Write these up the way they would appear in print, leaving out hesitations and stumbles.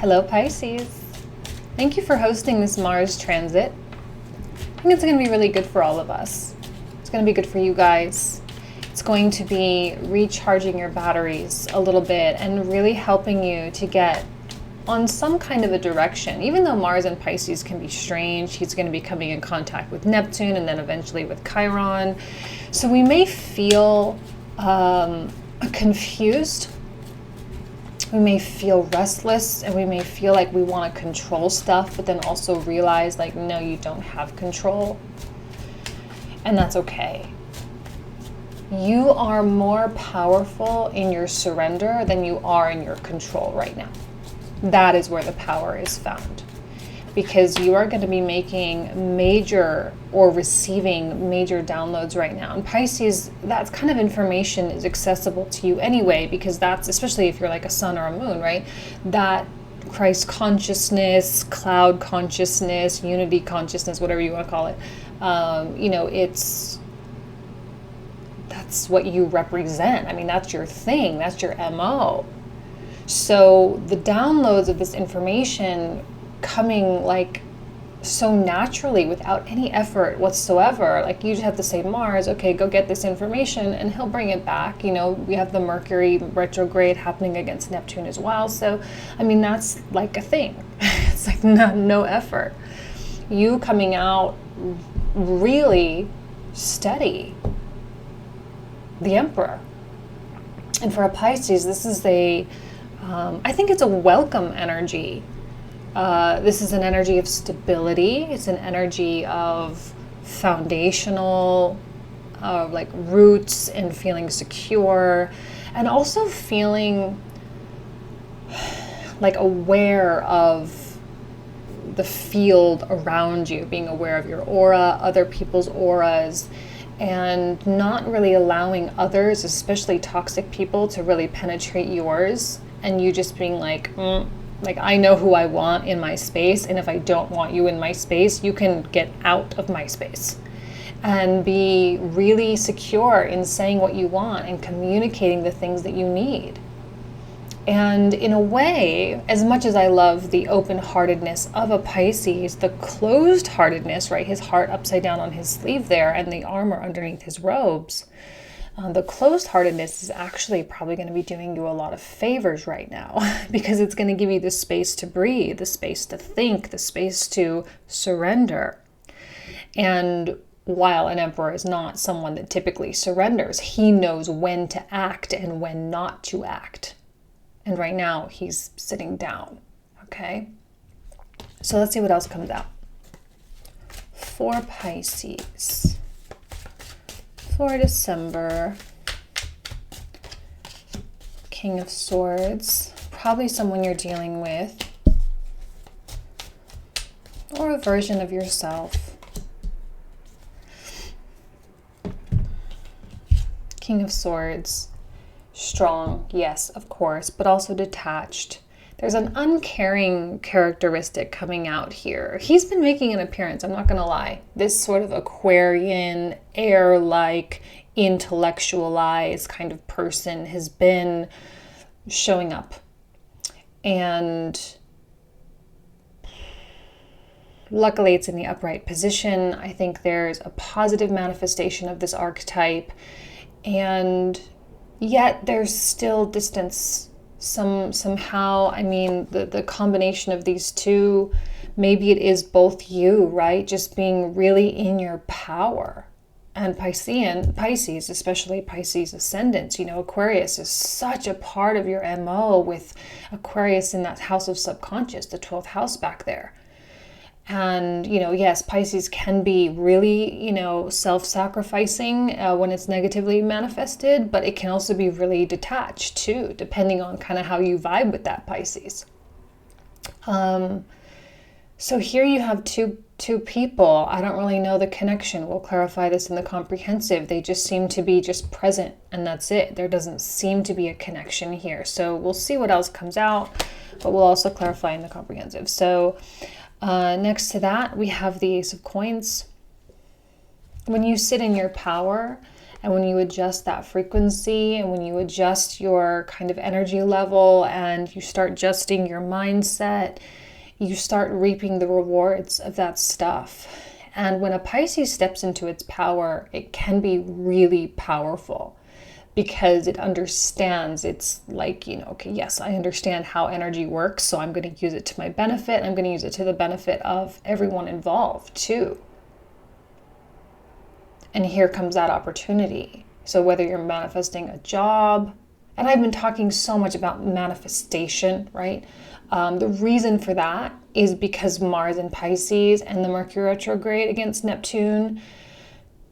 Hello, Pisces. Thank you for hosting this Mars transit. I think it's going to be really good for all of us. It's going to be good for you guys. It's going to be recharging your batteries a little bit and really helping you to get on some kind of a direction. Even though Mars and Pisces can be strange, he's going to be coming in contact with Neptune and then eventually with Chiron. So we may feel confused. We may feel restless, and we may feel like we want to control stuff, but then also realize like, no, you don't have control. And that's okay. You are more powerful in your surrender than you are in your control right now. That is where the power is found. Because you are going to be making major or receiving major downloads right now. And Pisces, that kind of information is accessible to you anyway, because that's, especially if you're like a sun or a moon, right? That Christ consciousness, cloud consciousness, unity consciousness, whatever you want to call it, that's what you represent. I mean, that's your thing, that's your MO. So the downloads of this information coming like so naturally without any effort whatsoever. Like you just have to say, Mars, okay, go get this information, and he'll bring it back. You know, we have the Mercury retrograde happening against Neptune as well. So, I mean, that's like a thing. It's like no effort. You coming out really steady. The Emperor. And for a Pisces, this is I think it's a welcome energy. This is an energy of stability. It's an energy of foundational, like roots and feeling secure, and also feeling like aware of the field around you, being aware of your aura, other people's auras, and not really allowing others, especially toxic people, to really penetrate yours, and you just being like, I know who I want in my space, and if I don't want you in my space, you can get out of my space. And be really secure in saying what you want and communicating the things that you need. And in a way, as much as I love the open-heartedness of a Pisces, the closed-heartedness, right, his heart upside down on his sleeve there and the armor underneath his robes, the closed-heartedness is actually probably going to be doing you a lot of favors right now, because it's going to give you the space to breathe, the space to think, the space to surrender. And while an emperor is not someone that typically surrenders, he knows when to act and when not to act. And right now he's sitting down, okay? So let's see what else comes out. For Pisces. For December, King of Swords, probably someone you're dealing with, or a version of yourself. King of Swords, strong, yes, of course, but also detached. There's an uncaring characteristic coming out here. He's been making an appearance, I'm not going to lie. This sort of Aquarian, air-like, intellectualized kind of person has been showing up. And luckily it's in the upright position. I think there's a positive manifestation of this archetype. And yet there's still distance. Somehow, I mean, the combination of these two, maybe it is both you, right? Just being really in your power. And Pisces, especially Pisces ascendants, you know, Aquarius is such a part of your MO, with Aquarius in that house of subconscious, the 12th house back there. And, you know, yes, Pisces can be really, you know, self-sacrificing when it's negatively manifested, but it can also be really detached too, depending on kind of how you vibe with that Pisces. So here you have two people. I don't really know the connection. We'll clarify this in the comprehensive. They just seem to be just present, and that's it. There doesn't seem to be a connection here. So we'll see what else comes out, but we'll also clarify in the comprehensive. So next to that, we have the Ace of Coins. When you sit in your power And when you adjust that frequency, and when you adjust your kind of energy level, and you start adjusting your mindset, you start reaping the rewards of that stuff. And when a Pisces steps into its power, it can be really powerful because it understands. It's like, okay, yes, I understand how energy works, so I'm going to use it to my benefit. I'm going to use it to the benefit of everyone involved too. And here comes that opportunity. So whether you're manifesting a job, and I've been talking so much about manifestation, right? The reason for that is because Mars in Pisces and the Mercury retrograde against Neptune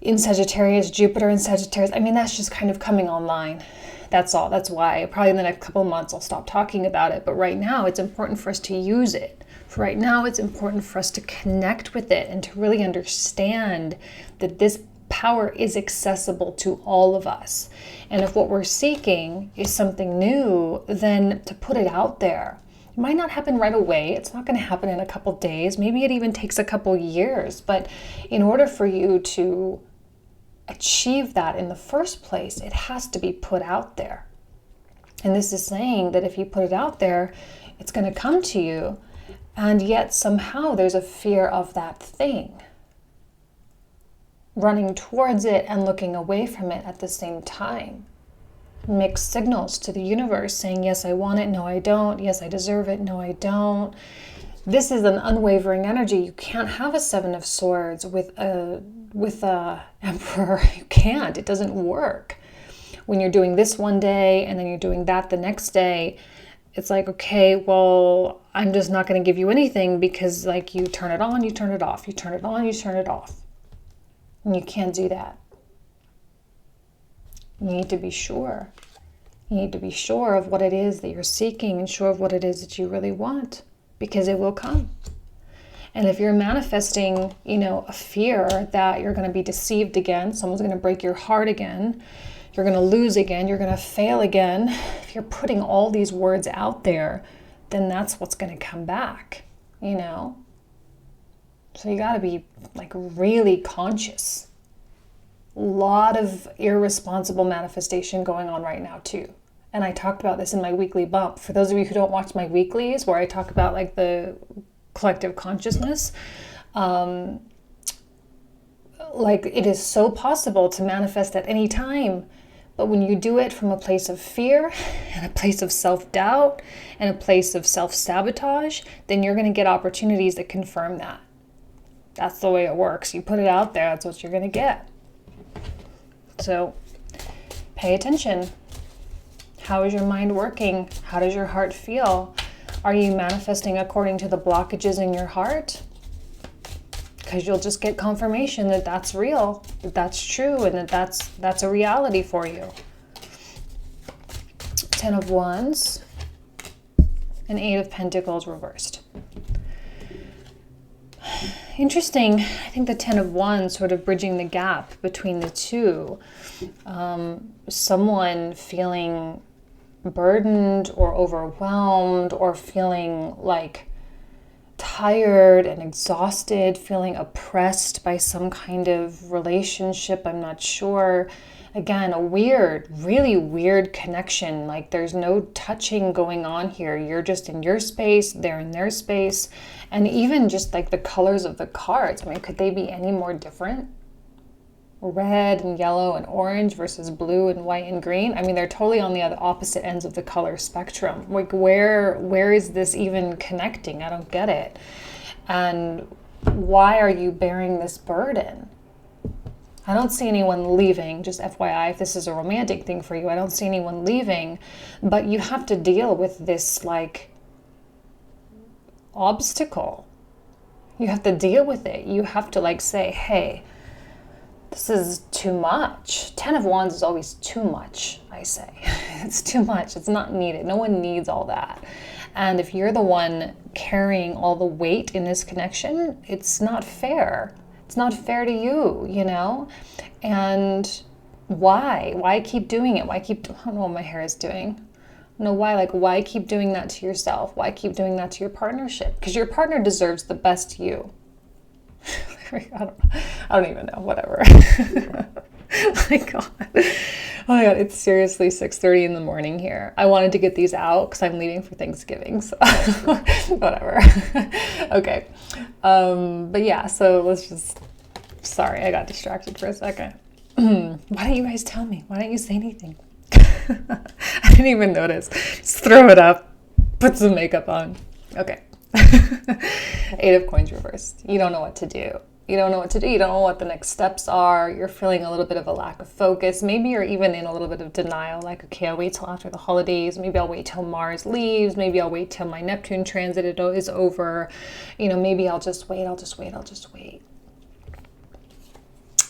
in Sagittarius, Jupiter in Sagittarius. I mean, that's just kind of coming online. That's all. That's why probably in the next couple of months I'll stop talking about it. But right now it's important for us to use it. For right now it's important for us to connect with it and to really understand that this power is accessible to all of us. And if what we're seeking is something new, then to put it out there. It might not happen right away. It's not going to happen in a couple days. Maybe it even takes a couple years. But in order for you to achieve that in the first place, it has to be put out there. And this is saying that if you put it out there, it's going to come to you. And yet somehow there's a fear of that thing, running towards it and looking away from it at the same time. Mixed signals to the universe saying, yes, I want it, no, I don't. Yes, I deserve it, no, I don't. This is an unwavering energy. You can't have a Seven of Swords with a Emperor. You can't. It doesn't work. When you're doing this one day and then you're doing that the next day, it's like, okay, well, I'm just not going to give you anything because like you turn it on, you turn it off, you turn it on, you turn it off. And you can't do that. You need to be sure. You need to be sure of what it is that you're seeking and sure of what it is that you really want, because it will come. And if you're manifesting, a fear that you're going to be deceived again, someone's going to break your heart again, you're going to lose again, you're going to fail again, if you're putting all these words out there, then that's what's going to come back, So you got to be like really conscious. A lot of irresponsible manifestation going on right now too. And I talked about this in my weekly bump. For those of you who don't watch my weeklies, where I talk about like the collective consciousness, like it is so possible to manifest at any time. But when you do it from a place of fear and a place of self-doubt and a place of self-sabotage, then you're going to get opportunities that confirm that. That's the way it works. You put it out there, that's what you're going to get. So pay attention. How is your mind working? How does your heart feel? Are you manifesting according to the blockages in your heart? Because you'll just get confirmation that that's real, that that's true, and that that's a reality for you. 10 of Wands and 8 of Pentacles reversed. Interesting. I think the 10 of Wands sort of bridging the gap between the two. Someone feeling burdened or overwhelmed or feeling like tired and exhausted, feeling oppressed by some kind of relationship. I'm not sure. Again, a weird, really weird connection. Like there's no touching going on here. You're just in your space, they're in their space. And even just like the colors of the cards. I mean, could they be any more different? Red and yellow and orange versus blue and white and green. I mean, they're totally on the other opposite ends of the color spectrum. Like where is this even connecting? I don't get it. And why are you bearing this burden? I don't see anyone leaving, just FYI, if this is a romantic thing for you, I don't see anyone leaving, but you have to deal with this like obstacle. You have to deal with it. You have to like say, hey, this is too much. 10 of Wands is always too much, I say. It's too much. It's not needed. No one needs all that. And if you're the one carrying all the weight in this connection, it's not fair. It's not fair to you, And why? Why keep doing it? I don't know what my hair is doing. No, why? Like, why keep doing that to yourself? Why keep doing that to your partnership? Because your partner deserves the best you. I don't even know, whatever. My God. Oh my God, it's seriously 6:30 in the morning here. I wanted to get these out because I'm leaving for Thanksgiving, so whatever. Okay. But yeah, so let's just, sorry, I got distracted for a second. Why don't you guys tell me? Why don't you say anything? I didn't even notice. Just throw it up, put some makeup on. Okay. Eight of Coins reversed. You don't know what to do. You don't know what to do. You don't know what the next steps are. You're feeling a little bit of a lack of focus. Maybe you're even in a little bit of denial. Like, okay, I'll wait till after the holidays. Maybe I'll wait till Mars leaves. Maybe I'll wait till my Neptune transit is over. You know, maybe I'll just wait.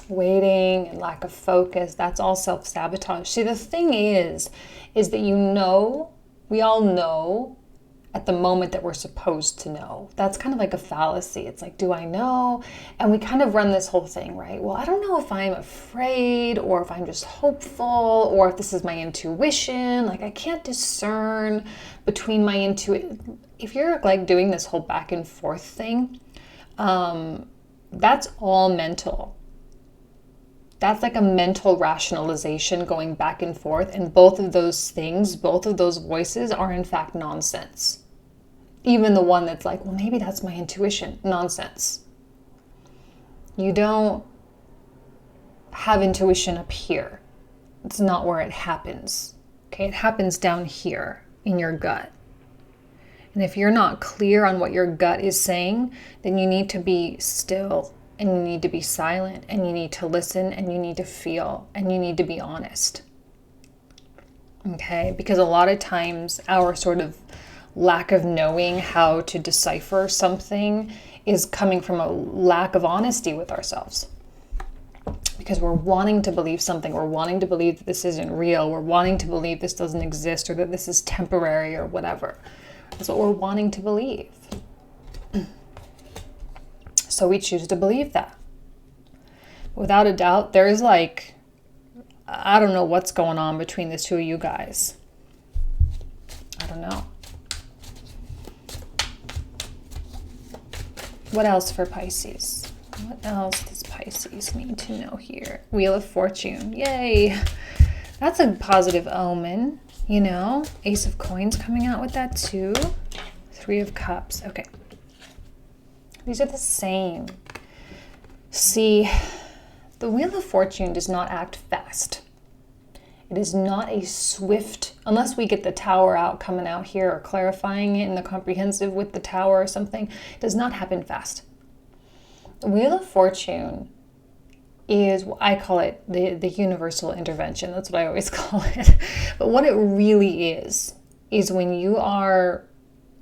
Waiting and lack of focus, that's all self-sabotage. See, the thing is that we all know at the moment that we're supposed to know. That's kind of like a fallacy. It's like, do I know? And we kind of run this whole thing, right? Well, I don't know if I'm afraid or if I'm just hopeful or if this is my intuition. Like, I can't discern between my intuition. If you're like doing this whole back and forth thing, that's all mental. That's like a mental rationalization going back and forth. And both of those things, both of those voices are in fact nonsense. Even the one that's like, well, maybe that's my intuition. Nonsense. You don't have intuition up here. It's not where it happens. Okay, it happens down here in your gut. And if you're not clear on what your gut is saying, then you need to be still. And you need to be silent, and you need to listen, and you need to feel, and you need to be honest. Okay? Because a lot of times our sort of lack of knowing how to decipher something is coming from a lack of honesty with ourselves. Because we're wanting to believe something, we're wanting to believe that this isn't real, we're wanting to believe this doesn't exist, or that this is temporary, or whatever. That's what we're wanting to believe. So we choose to believe that. Without a doubt, there's like, I don't know what's going on between the two of you guys. I don't know. What else for Pisces? What else does Pisces need to know here? Wheel of Fortune. Yay. That's a positive omen, you know? Ace of Coins coming out with that too. Three of Cups. Okay. These are the same. See, the Wheel of Fortune does not act fast. It is not a swift, unless we get the Tower out, coming out here, or clarifying it in the comprehensive with the Tower or something, it does not happen fast. The Wheel of Fortune is, I call it the universal intervention. That's what I always call it. But what it really is when you are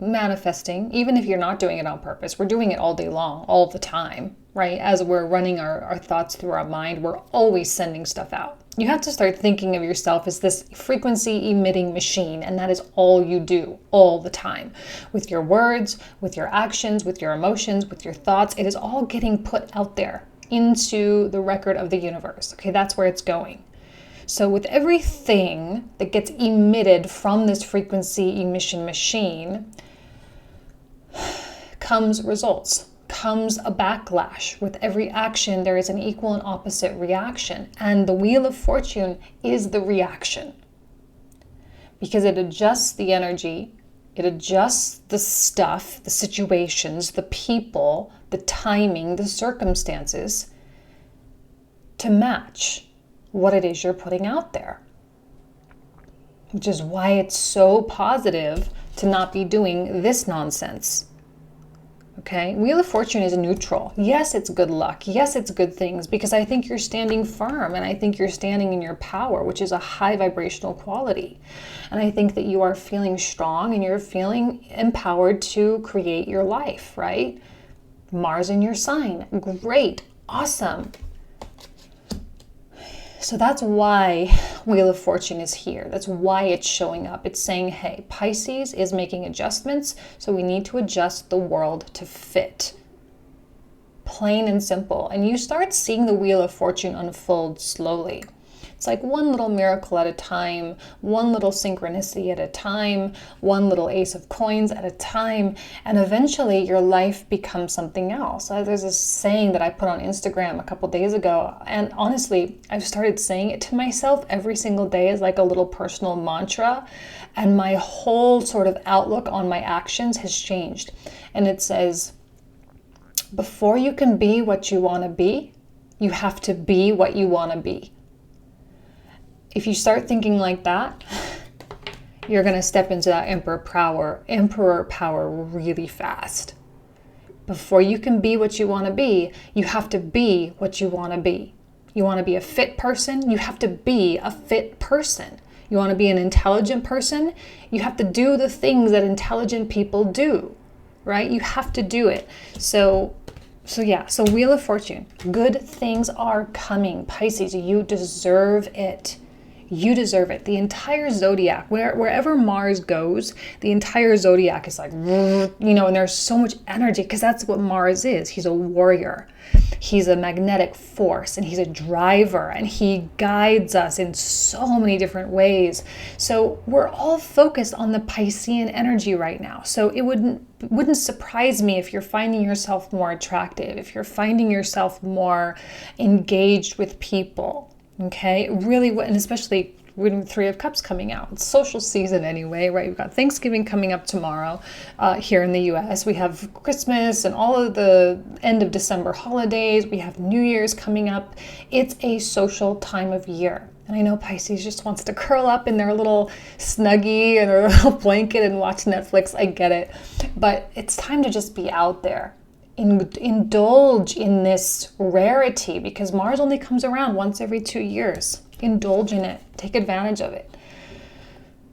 manifesting, even if you're not doing it on purpose, we're doing it all day long, all the time, right? As we're running our thoughts through our mind, we're always sending stuff out. You have to start thinking of yourself as this frequency emitting machine, and that is all you do all the time. With your words, with your actions, with your emotions, with your thoughts, it is all getting put out there into the record of the universe. Okay, that's where it's going. So with everything that gets emitted from this frequency emission machine comes results, comes a backlash. With every action, there is an equal and opposite reaction. And the Wheel of Fortune is the reaction. Because it adjusts the energy, it adjusts the stuff, the situations, the people, the timing, the circumstances to match what it is you're putting out there. Which is why it's so positive to not be doing this nonsense. Okay? Wheel of Fortune is neutral. Yes, it's good luck. Yes, it's good things, because I think you're standing firm, and I think you're standing in your power, which is a high vibrational quality. And I think that you are feeling strong and you're feeling empowered to create your life, right? Mars in your sign. Great. Awesome. So that's why Wheel of Fortune is here. That's why it's showing up. It's saying, hey, Pisces is making adjustments, so we need to adjust the world to fit. Plain and simple. And you start seeing the Wheel of Fortune unfold slowly. It's like one little miracle at a time, one little synchronicity at a time, one little ace of coins at a time, and eventually your life becomes something else. There's this saying that I put on Instagram a couple days ago, and honestly, I've started saying it to myself every single day as like a little personal mantra, and my whole sort of outlook on my actions has changed. And it says, before you can be what you want to be, you have to be what you want to be. If you start thinking like that, you're going to step into that emperor power really fast. Before you can be what you want to be, you have to be what you want to be. You want to be a fit person, you have to be a fit person. You want to be an intelligent person, you have to do the things that intelligent people do, right? You have to do it. So Wheel of Fortune, good things are coming. Pisces, you deserve it. You deserve it. The entire zodiac, wherever Mars goes, the entire zodiac is like, and there's so much energy because that's what Mars is. He's a warrior. He's a magnetic force and he's a driver and he guides us in so many different ways. So we're all focused on the Piscean energy right now. So it wouldn't surprise me if you're finding yourself more attractive, if you're finding yourself more engaged with people. Okay, really, and especially with Three of Cups coming out. It's social season anyway, right? We've got Thanksgiving coming up tomorrow here in the US. We have Christmas and all of the end of December holidays. We have New Year's coming up. It's a social time of year. And I know Pisces just wants to curl up in their little snuggie and their little blanket and watch Netflix. I get it. But it's time to just be out there. Indulge in this rarity because Mars only comes around once every 2 years. Indulge in it. Take advantage of it.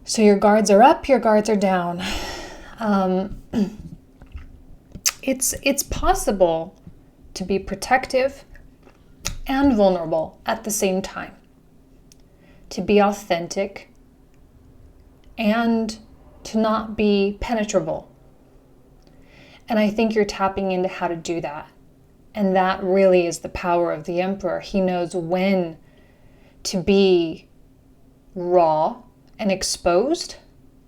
So your guards are up, your guards are down. It's possible to be protective and vulnerable at the same time. To be authentic and to not be penetrable. And I think you're tapping into how to do that. And that really is the power of the Emperor. He knows when to be raw and exposed,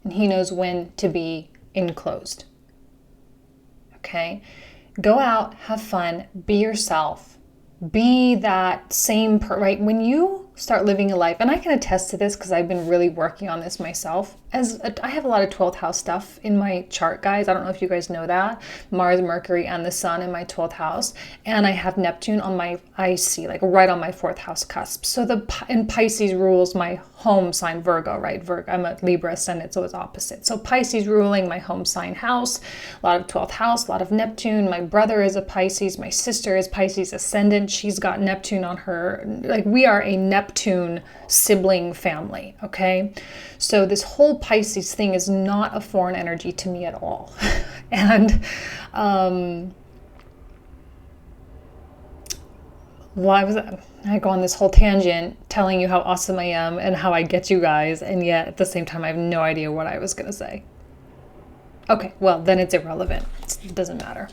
and he knows when to be enclosed. Okay? Go out, have fun, be yourself. Be that same right? When you start living a life, and I can attest to this because I've been really working on this myself. I have a lot of 12th house stuff in my chart, guys. I don't know if you guys know that. Mars, Mercury, and the Sun in my 12th house. And I have Neptune on my IC, like right on my 4th house cusp. So in Pisces rules my home sign, Virgo, right? I'm a Libra ascendant, so it's opposite. So Pisces ruling my home sign house, a lot of 12th house, a lot of Neptune. My brother is a Pisces. My sister is Pisces ascendant. She's got Neptune on her. Like we are a Neptune sibling family, okay? So this whole Pisces thing is not a foreign energy to me at all. And why was I go on this whole tangent telling you how awesome I am and how I get you guys, and yet at the same time I have no idea what I was going to say. Okay, well then it's irrelevant. It doesn't matter.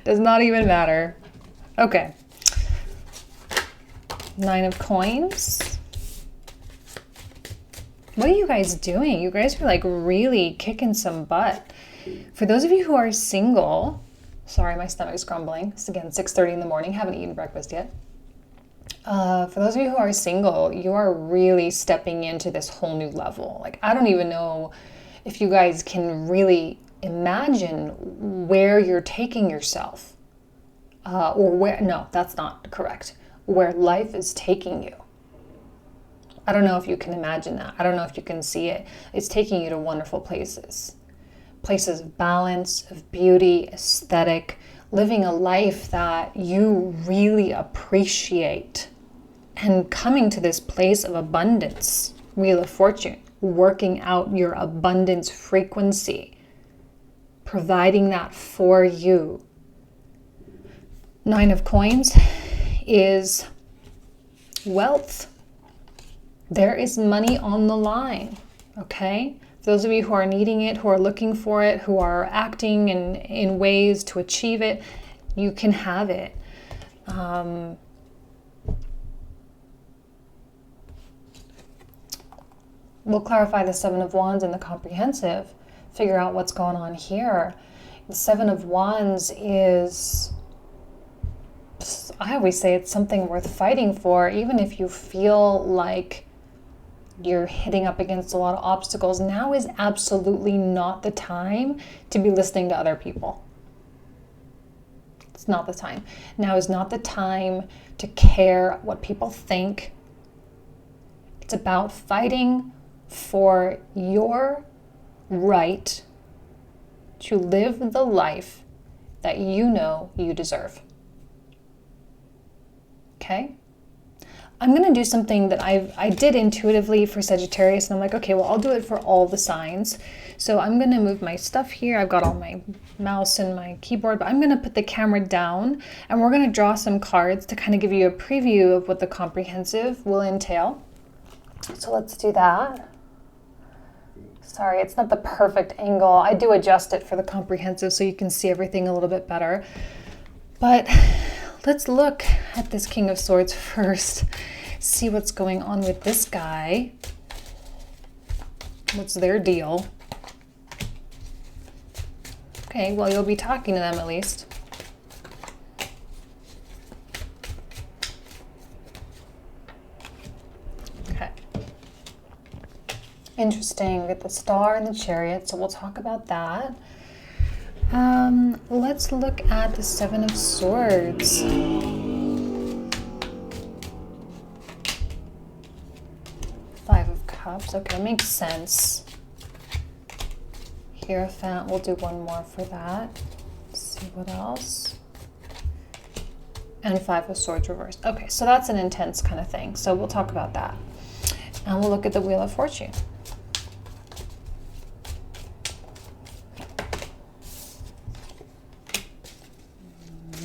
Does not even matter. Okay. 9 of Coins. What are you guys doing? You guys are like really kicking some butt. For those of you who are single, sorry, my stomach's grumbling. It's again 6:30 in the morning. Haven't eaten breakfast yet. For those of you who are single, you are really stepping into this whole new level. Like, I don't even know if you guys can really imagine where you're taking yourself. No, that's not correct. Where life is taking you. I don't know if you can imagine that. I don't know if you can see it. It's taking you to wonderful places. Places of balance, of beauty, aesthetic, living a life that you really appreciate. And coming to this place of abundance, Wheel of Fortune, working out your abundance frequency, providing that for you. 9 of Coins is wealth. There is money on the line, okay? For those of you who are needing it, who are looking for it, who are acting in ways to achieve it, you can have it. We'll clarify the Seven of Wands and the comprehensive, figure out what's going on here. The Seven of Wands is, I always say it's something worth fighting for, even if you feel like you're hitting up against a lot of obstacles. Now is absolutely not the time to be listening to other people. It's not the time. Now is not the time to care what people think. It's about fighting for your right to live the life that you know you deserve. Okay? I'm going to do something that I did intuitively for Sagittarius, and I'm like, okay, well, I'll do it for all the signs. So I'm going to move my stuff here. I've got all my mouse and my keyboard, but I'm going to put the camera down, and we're going to draw some cards to kind of give you a preview of what the comprehensive will entail. So let's do that. Sorry, it's not the perfect angle. I do adjust it for the comprehensive so you can see everything a little bit better. But let's look at this King of Swords first. See what's going on with this guy. What's their deal? Okay, well, you'll be talking to them at least. Okay. Interesting with the Star and the Chariot, so we'll talk about that. Let's look at the Seven of Swords. Five of Cups. Okay, makes sense. Hierophant, we'll do one more for that. Let's see what else. And Five of Swords reversed. Okay, so that's an intense kind of thing. So we'll talk about that. And we'll look at the Wheel of Fortune.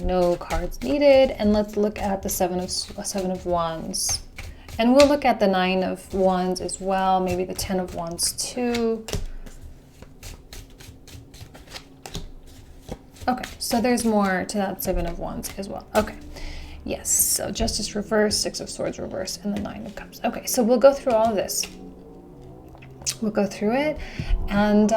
No cards needed. And let's look at the Seven of Wands. And we'll look at the Nine of Wands as well, maybe the 10 of Wands too. Okay, so there's more to that Seven of Wands as well. Okay, yes, so Justice reverse, Six of Swords reverse, and the Nine of Cups. Okay, so we'll go through all of this. We'll go through it, and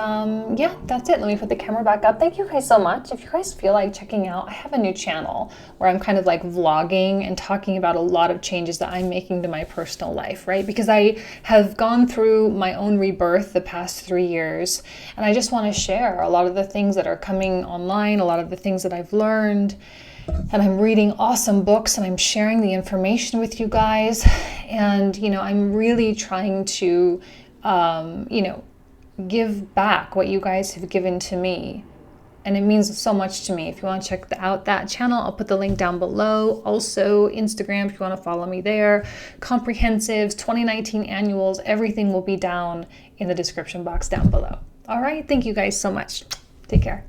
yeah, that's it. Let me put the camera back up. Thank you guys so much. If you guys feel like checking out, I have a new channel where I'm kind of like vlogging and talking about a lot of changes that I'm making to my personal life, right? Because I have gone through my own rebirth the past 3 years, and I just want to share a lot of the things that are coming online, a lot of the things that I've learned, and I'm reading awesome books, and I'm sharing the information with you guys, and you know, I'm really trying to you know, give back what you guys have given to me. And it means so much to me. If you want to check out that channel, I'll put the link down below. Also, Instagram, if you want to follow me there. Comprehensives, 2019 annuals, everything will be down in the description box down below. All right, thank you guys so much. Take care.